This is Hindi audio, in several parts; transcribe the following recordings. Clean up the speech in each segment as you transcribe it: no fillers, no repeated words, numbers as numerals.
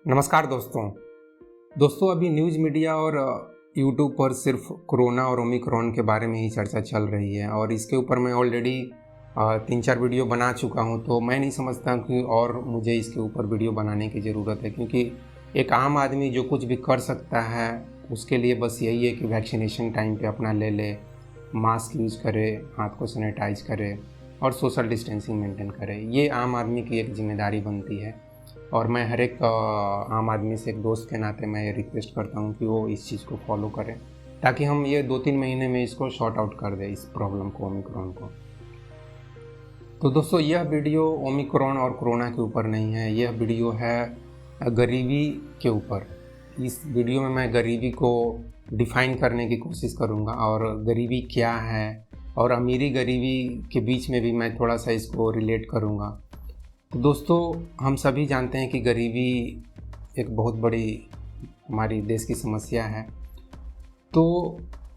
नमस्कार दोस्तों अभी न्यूज़ मीडिया और यूट्यूब पर सिर्फ कोरोना और ओमिक्रॉन के बारे में ही चर्चा चल रही है और इसके ऊपर मैं ऑलरेडी 3-4 वीडियो बना चुका हूं। तो मैं नहीं समझता कि और मुझे इसके ऊपर वीडियो बनाने की ज़रूरत है, क्योंकि एक आम आदमी जो कुछ भी कर सकता है उसके लिए बस यही है कि वैक्सीनेशन टाइम पे अपना ले, मास्क यूज़ करे, हाथ को सैनिटाइज करे और सोशल डिस्टेंसिंग मेंटेन करे। ये आम आदमी की एक जिम्मेदारी बनती है और मैं हर एक आम आदमी से एक दोस्त के नाते मैं ये रिक्वेस्ट करता हूँ कि वो इस चीज़ को फॉलो करें, ताकि हम ये 2-3 महीने में इसको शॉर्ट आउट कर दें, इस प्रॉब्लम को, ओमिक्रॉन को। तो दोस्तों, यह वीडियो ओमिक्रॉन और कोरोना के ऊपर नहीं है, यह वीडियो है गरीबी के ऊपर। इस वीडियो में मैं गरीबी को डिफ़ाइन करने की कोशिश करूँगा और गरीबी क्या है और अमीरी गरीबी के बीच में भी मैं थोड़ा सा इसको रिलेट करूँगा। तो दोस्तों, हम सभी जानते हैं कि गरीबी एक बहुत बड़ी हमारी देश की समस्या है। तो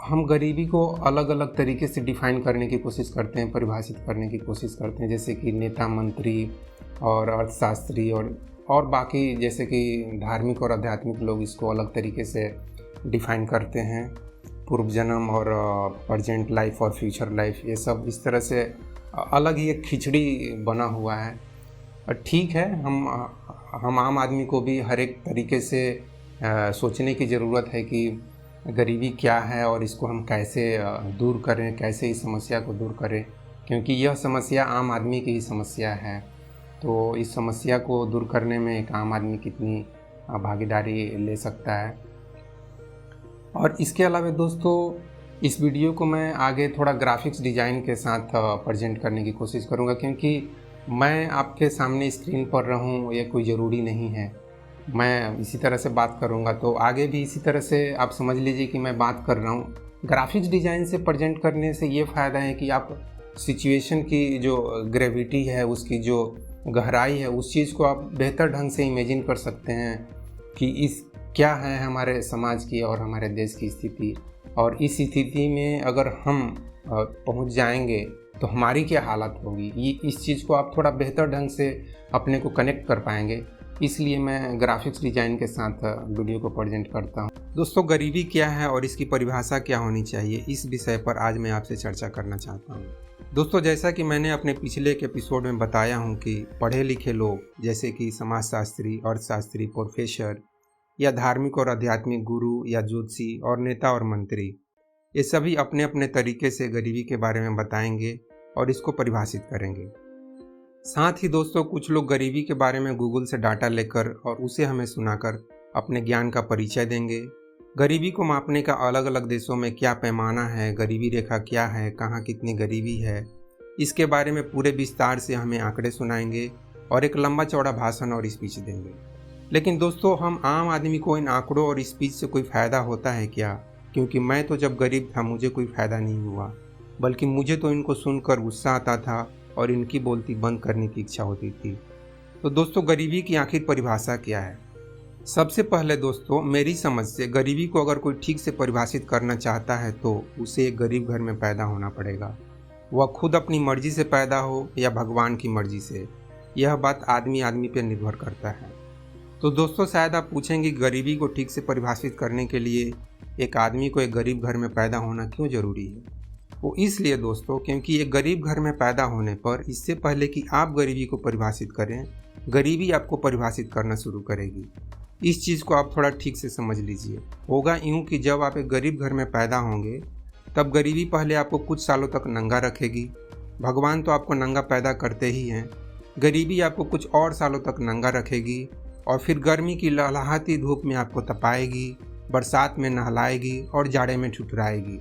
हम गरीबी को अलग अलग तरीके से डिफ़ाइन करने की कोशिश करते हैं, परिभाषित करने की कोशिश करते हैं, जैसे कि नेता, मंत्री और अर्थशास्त्री और बाकी जैसे कि धार्मिक और आध्यात्मिक लोग इसको अलग तरीके से डिफ़ाइन करते हैं। पूर्व जन्म और प्रेजेंट लाइफ और फ्यूचर लाइफ, ये सब इस तरह से अलग ही एक खिचड़ी बना हुआ है। ठीक है, हम आम आदमी को भी हर एक तरीके से सोचने की ज़रूरत है कि गरीबी क्या है और इसको हम कैसे दूर करें, कैसे इस समस्या को दूर करें, क्योंकि यह समस्या आम आदमी की ही समस्या है। तो इस समस्या को दूर करने में एक आम आदमी कितनी भागीदारी ले सकता है। और इसके अलावा दोस्तों, इस वीडियो को मैं आगे थोड़ा ग्राफिक्स डिज़ाइन के साथ प्रेजेंट करने की कोशिश करूँगा, क्योंकि मैं आपके सामने स्क्रीन पर रहूं ये कोई ज़रूरी नहीं है। मैं इसी तरह से बात करूंगा तो आगे भी इसी तरह से आप समझ लीजिए कि मैं बात कर रहा हूं। ग्राफिक्स डिज़ाइन से प्रेजेंट करने से ये फ़ायदा है कि आप सिचुएशन की जो ग्रेविटी है, उसकी जो गहराई है, उस चीज़ को आप बेहतर ढंग से इमेजिन कर सकते हैं कि इस क्या है हमारे समाज की और हमारे देश की स्थिति, और इस स्थिति में अगर हम पहुंच जाएंगे तो हमारी क्या हालत होगी। ये इस चीज़ को आप थोड़ा बेहतर ढंग से अपने को कनेक्ट कर पाएंगे, इसलिए मैं ग्राफिक्स डिज़ाइन के साथ वीडियो को प्रेजेंट करता हूँ। दोस्तों, गरीबी क्या है और इसकी परिभाषा क्या होनी चाहिए, इस विषय पर आज मैं आपसे चर्चा करना चाहता हूँ। दोस्तों, जैसा कि मैंने अपने पिछले एक एपिसोड में बताया हूँ कि पढ़े लिखे लोग जैसे कि समाजशास्त्री, अर्थशास्त्री, प्रोफेसर या धार्मिक और आध्यात्मिक गुरु या ज्योतिषी और नेता और मंत्री, ये सभी अपने अपने तरीके से गरीबी के बारे में बताएंगे और इसको परिभाषित करेंगे। साथ ही दोस्तों, कुछ लोग गरीबी के बारे में गूगल से डाटा लेकर और उसे हमें सुनाकर अपने ज्ञान का परिचय देंगे। गरीबी को मापने का अलग अलग देशों में क्या पैमाना है, गरीबी रेखा क्या है, कहाँ कितनी गरीबी है, इसके बारे में पूरे विस्तार से हमें आंकड़े सुनाएंगे और एक लंबा चौड़ा भाषण और स्पीच देंगे। लेकिन दोस्तों, हम आम आदमी को इन आंकड़ों और स्पीच से कोई फ़ायदा होता है क्या? क्योंकि मैं तो जब गरीब था मुझे कोई फ़ायदा नहीं हुआ, बल्कि मुझे तो इनको सुनकर गुस्सा आता था और इनकी बोलती बंद करने की इच्छा होती थी। तो दोस्तों, गरीबी की आखिर परिभाषा क्या है? सबसे पहले दोस्तों, मेरी समझ से गरीबी को अगर कोई ठीक से परिभाषित करना चाहता है तो उसे एक गरीब घर में पैदा होना पड़ेगा। वह खुद अपनी मर्जी से पैदा हो या भगवान की मर्जी से, यह बात आदमी आदमी पर निर्भर करता है। तो दोस्तों, शायद आप पूछेंगे गरीबी को ठीक से परिभाषित करने के लिए एक आदमी को एक गरीब घर में पैदा होना क्यों ज़रूरी है? वो इसलिए दोस्तों, क्योंकि एक गरीब घर में पैदा होने पर इससे पहले कि आप गरीबी को परिभाषित करें, गरीबी आपको परिभाषित करना शुरू करेगी। इस चीज़ को आप थोड़ा ठीक से समझ लीजिए। होगा यूँ कि जब आप एक गरीब घर में पैदा होंगे तब गरीबी पहले आपको कुछ सालों तक नंगा रखेगी। भगवान तो आपको नंगा पैदा करते ही हैं, गरीबी आपको कुछ और सालों तक नंगा रखेगी और फिर गर्मी की लहलहाती धूप में आपको तपाएगी, बरसात में नहलाएगी और जाड़े में ठुठुराएगी।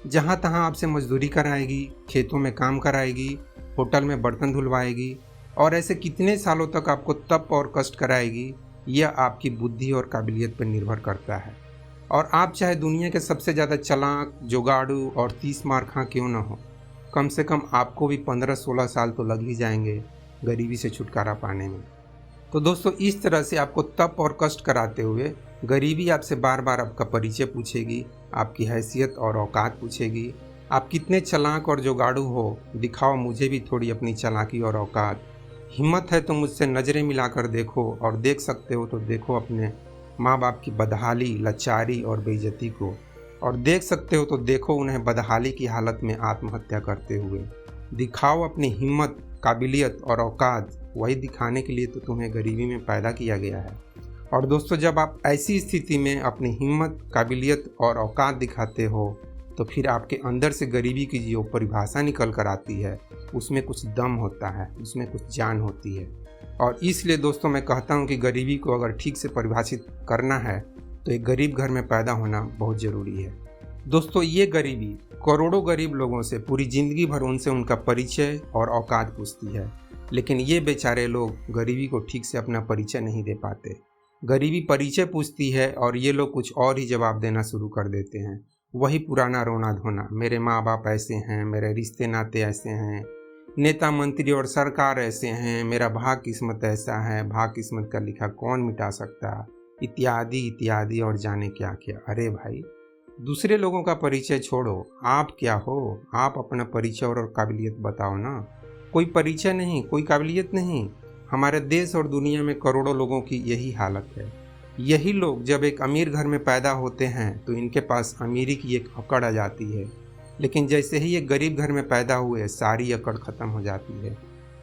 जहाँ तहाँ आपसे मजदूरी कराएगी, खेतों में काम कराएगी, होटल में बर्तन धुलवाएगी और ऐसे कितने सालों तक आपको तप और कष्ट कराएगी, यह आपकी बुद्धि और काबिलियत पर निर्भर करता है। और आप चाहे दुनिया के सबसे ज़्यादा चालाक, जुगाड़ू और 30 मार खां क्यों न हो, कम से कम आपको भी 15-16 साल तो लग ही जाएंगे गरीबी से छुटकारा पाने में। तो दोस्तों, इस तरह से आपको तप और कष्ट कराते हुए गरीबी आपसे बार बार आपका परिचय पूछेगी, आपकी हैसियत और औकात पूछेगी। आप कितने चालाक और जुगाड़ू हो, दिखाओ मुझे भी थोड़ी अपनी चालाकी और औकात। हिम्मत है तो मुझसे नज़रें मिलाकर देखो, और देख सकते हो तो देखो अपने माँ बाप की बदहाली, लाचारी और बेइज्जती को, और देख सकते हो तो देखो उन्हें बदहाली की हालत में आत्महत्या करते हुए। दिखाओ अपनी हिम्मत, काबिलियत और औकात, वही दिखाने के लिए तो तुम्हें गरीबी में पैदा किया गया है। और दोस्तों, जब आप ऐसी स्थिति में अपनी हिम्मत, काबिलियत और औकात दिखाते हो तो फिर आपके अंदर से गरीबी की जो परिभाषा निकल कर आती है उसमें कुछ दम होता है, उसमें कुछ जान होती है। और इसलिए दोस्तों मैं कहता हूँ कि गरीबी को अगर ठीक से परिभाषित करना है तो एक गरीब घर में पैदा होना बहुत ज़रूरी है। दोस्तों, ये गरीबी करोड़ों गरीब लोगों से पूरी ज़िंदगी भर उनसे उनका परिचय और औकात पूछती है, लेकिन ये बेचारे लोग गरीबी को ठीक से अपना परिचय नहीं दे पाते। गरीबी परिचय पूछती है और ये लोग कुछ और ही जवाब देना शुरू कर देते हैं। वही पुराना रोना धोना, मेरे माँ बाप ऐसे हैं, मेरे रिश्ते नाते ऐसे हैं, नेता मंत्री और सरकार ऐसे हैं, मेरा भाग किस्मत ऐसा है, भाग किस्मत का लिखा कौन मिटा सकता, इत्यादि इत्यादि और जाने क्या क्या। अरे भाई, दूसरे लोगों का परिचय छोड़ो, आप क्या हो, आप अपना परिचय और काबिलियत बताओ ना। कोई परिचय नहीं, कोई काबिलियत नहीं। हमारे देश और दुनिया में करोड़ों लोगों की यही हालत है। यही लोग जब एक अमीर घर में पैदा होते हैं तो इनके पास अमीरी की एक अकड़ आ जाती है, लेकिन जैसे ही एक गरीब घर में पैदा हुए सारी अकड़ ख़त्म हो जाती है।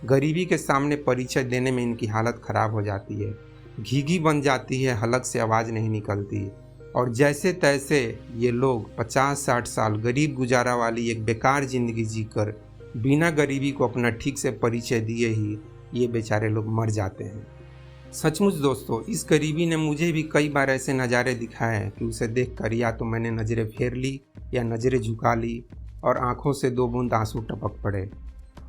गरीबी के सामने परिचय देने में इनकी हालत ख़राब हो जाती है, घीघी बन जाती है, हलक से आवाज़ नहीं निकलती, और जैसे तैसे ये लोग 50-60 साल गरीब गुजारा वाली एक बेकार ज़िंदगी जीकर बिना गरीबी को अपना ठीक से परिचय दिए ही ये बेचारे लोग मर जाते हैं। सचमुच दोस्तों, इस गरीबी ने मुझे भी कई बार ऐसे नज़ारे दिखाए कि उसे देखकर या तो मैंने नज़रें फेर ली या नज़रें झुका ली और आंखों से 2 बूंद आंसू टपक पड़े।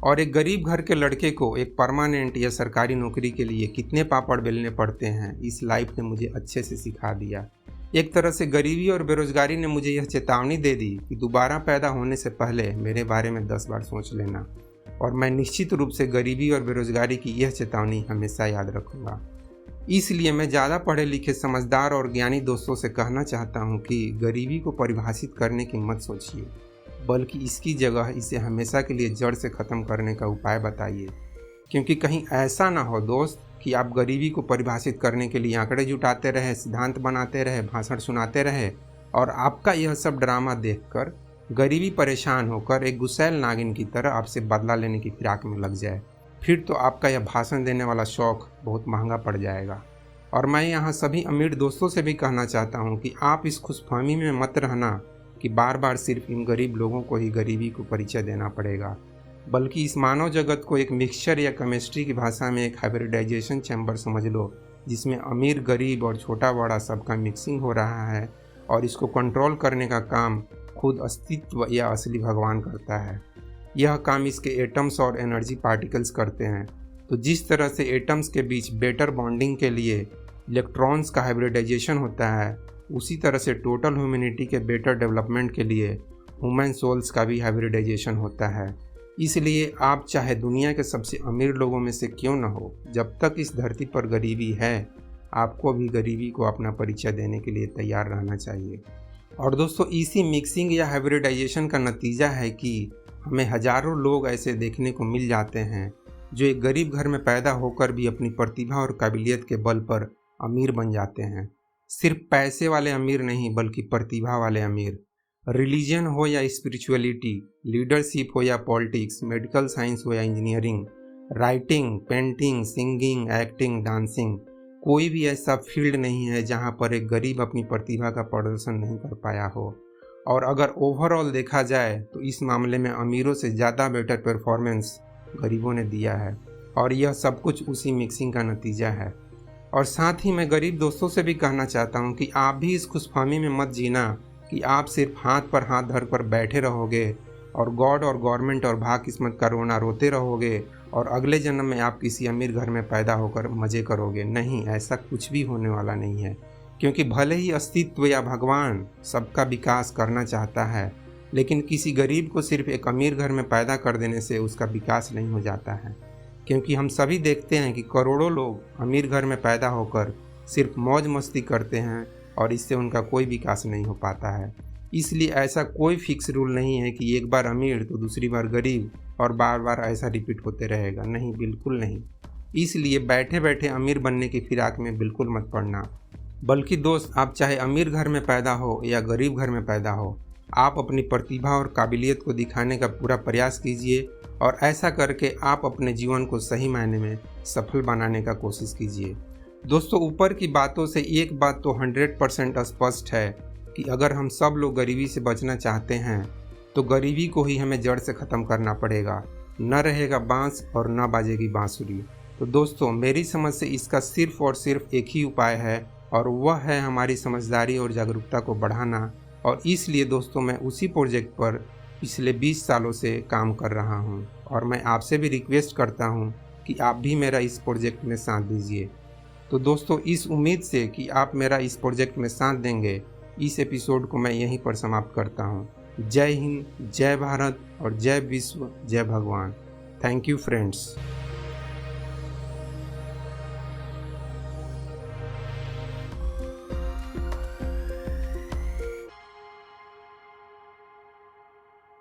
और एक गरीब घर के लड़के को एक परमानेंट या सरकारी नौकरी के लिए कितने पापड़ बेलने पड़ते हैं, इस लाइफ ने मुझे अच्छे से सिखा दिया। एक तरह से गरीबी और बेरोजगारी ने मुझे यह चेतावनी दे दी कि दोबारा पैदा होने से पहले मेरे बारे में 10 बार सोच लेना, और मैं निश्चित रूप से गरीबी और बेरोजगारी की यह चेतावनी हमेशा याद रखूँगा। इसलिए मैं ज़्यादा पढ़े लिखे, समझदार और ज्ञानी दोस्तों से कहना चाहता हूँ कि गरीबी को परिभाषित करने की मत सोचिए, बल्कि इसकी जगह इसे हमेशा के लिए जड़ से ख़त्म करने का उपाय बताइए। क्योंकि कहीं ऐसा ना हो दोस्त कि आप गरीबी को परिभाषित करने के लिए आंकड़े जुटाते रहे, सिद्धांत बनाते रहे, भाषण सुनाते रहे, और आपका यह सब ड्रामा देखकर गरीबी परेशान होकर एक गुस्सैल नागिन की तरह आपसे बदला लेने की फिराक में लग जाए। फिर तो आपका यह भाषण देने वाला शौक़ बहुत महंगा पड़ जाएगा। और मैं यहाँ सभी अमीर दोस्तों से भी कहना चाहता हूँ कि आप इस खुशफहमी में मत रहना कि बार बार सिर्फ इन गरीब लोगों को ही गरीबी को परिचय देना पड़ेगा, बल्कि इस मानव जगत को एक मिक्सचर या केमिस्ट्री की भाषा में एक हाइब्रिडाइजेशन चैम्बर समझ लो, जिसमें अमीर, गरीब और छोटा बड़ा सबका मिक्सिंग हो रहा है, और इसको कंट्रोल करने का काम खुद अस्तित्व या असली भगवान करता है। यह काम इसके एटम्स और एनर्जी पार्टिकल्स करते हैं। तो जिस तरह से एटम्स के बीच बेटर बॉन्डिंग के लिए इलेक्ट्रॉन्स का हाइब्रिडाइजेशन होता है, उसी तरह से टोटल ह्यूमैनिटी के बेटर डेवलपमेंट के लिए ह्यूमन सोल्स का भी हाइब्रिडाइजेशन होता है। इसलिए आप चाहे दुनिया के सबसे अमीर लोगों में से क्यों न हो, जब तक इस धरती पर गरीबी है, आपको भी गरीबी को अपना परिचय देने के लिए तैयार रहना चाहिए। और दोस्तों, इसी मिक्सिंग या हाइब्रिडाइजेशन का नतीजा है कि हमें हजारों लोग ऐसे देखने को मिल जाते हैं जो एक गरीब घर में पैदा होकर भी अपनी प्रतिभा और काबिलियत के बल पर अमीर बन जाते हैं। सिर्फ पैसे वाले अमीर नहीं, बल्कि प्रतिभा वाले अमीर। रिलीजन हो या स्पिरिचुअलिटी, लीडरशिप हो या पॉलिटिक्स, मेडिकल साइंस हो या engineering, writing, painting, singing, acting, dancing, कोई भी ऐसा फील्ड नहीं है जहां पर एक गरीब अपनी प्रतिभा का प्रदर्शन नहीं कर पाया हो। और अगर ओवरऑल देखा जाए तो इस मामले में अमीरों से ज़्यादा बेटर परफॉर्मेंस गरीबों ने दिया है, और यह सब कुछ उसी मिक्सिंग का नतीजा है। और साथ ही मैं गरीब दोस्तों से भी कहना चाहता हूँ कि आप भी इस खुशफहमी में मत जीना कि आप सिर्फ हाथ पर हाथ धर कर बैठे रहोगे और गॉड और गवर्नमेंट और भाग किस्मत का रोना रोते रहोगे और अगले जन्म में आप किसी अमीर घर में पैदा होकर मज़े करोगे। नहीं, ऐसा कुछ भी होने वाला नहीं है। क्योंकि भले ही अस्तित्व या भगवान सबका विकास करना चाहता है, लेकिन किसी गरीब को सिर्फ एक अमीर घर में पैदा कर देने से उसका विकास नहीं हो जाता है। क्योंकि हम सभी देखते हैं कि करोड़ों लोग अमीर घर में पैदा होकर सिर्फ मौज मस्ती करते हैं और इससे उनका कोई विकास नहीं हो पाता है। इसलिए ऐसा कोई फिक्स रूल नहीं है कि एक बार अमीर तो दूसरी बार गरीब और बार बार ऐसा रिपीट होते रहेगा। नहीं, बिल्कुल नहीं। इसलिए बैठे बैठे अमीर बनने की फिराक में बिल्कुल मत पड़ना। बल्कि दोस्त, आप चाहे अमीर घर में पैदा हो या गरीब घर में पैदा हो, आप अपनी प्रतिभा और काबिलियत को दिखाने का पूरा प्रयास कीजिए और ऐसा करके आप अपने जीवन को सही मायने में सफल बनाने का कोशिश कीजिए। दोस्तों, ऊपर की बातों से एक बात तो 100% स्पष्ट है कि अगर हम सब लोग गरीबी से बचना चाहते हैं तो गरीबी को ही हमें जड़ से ख़त्म करना पड़ेगा। न रहेगा बांस और न बाजेगी बांसुरी। तो दोस्तों, मेरी समझ से इसका सिर्फ और सिर्फ एक ही उपाय है और वह है हमारी समझदारी और जागरूकता को बढ़ाना। और इसलिए दोस्तों, मैं उसी प्रोजेक्ट पर पिछले 20 सालों से काम कर रहा हूं और मैं आपसे भी रिक्वेस्ट करता हूं कि आप भी मेरा इस प्रोजेक्ट में साथ दीजिए। तो दोस्तों, इस उम्मीद से कि आप मेरा इस प्रोजेक्ट में साथ देंगे, इस एपिसोड को मैं यहीं पर समाप्त करता हूं। जय हिंद, जय भारत और जय विश्व, जय भगवान। Thank you friends.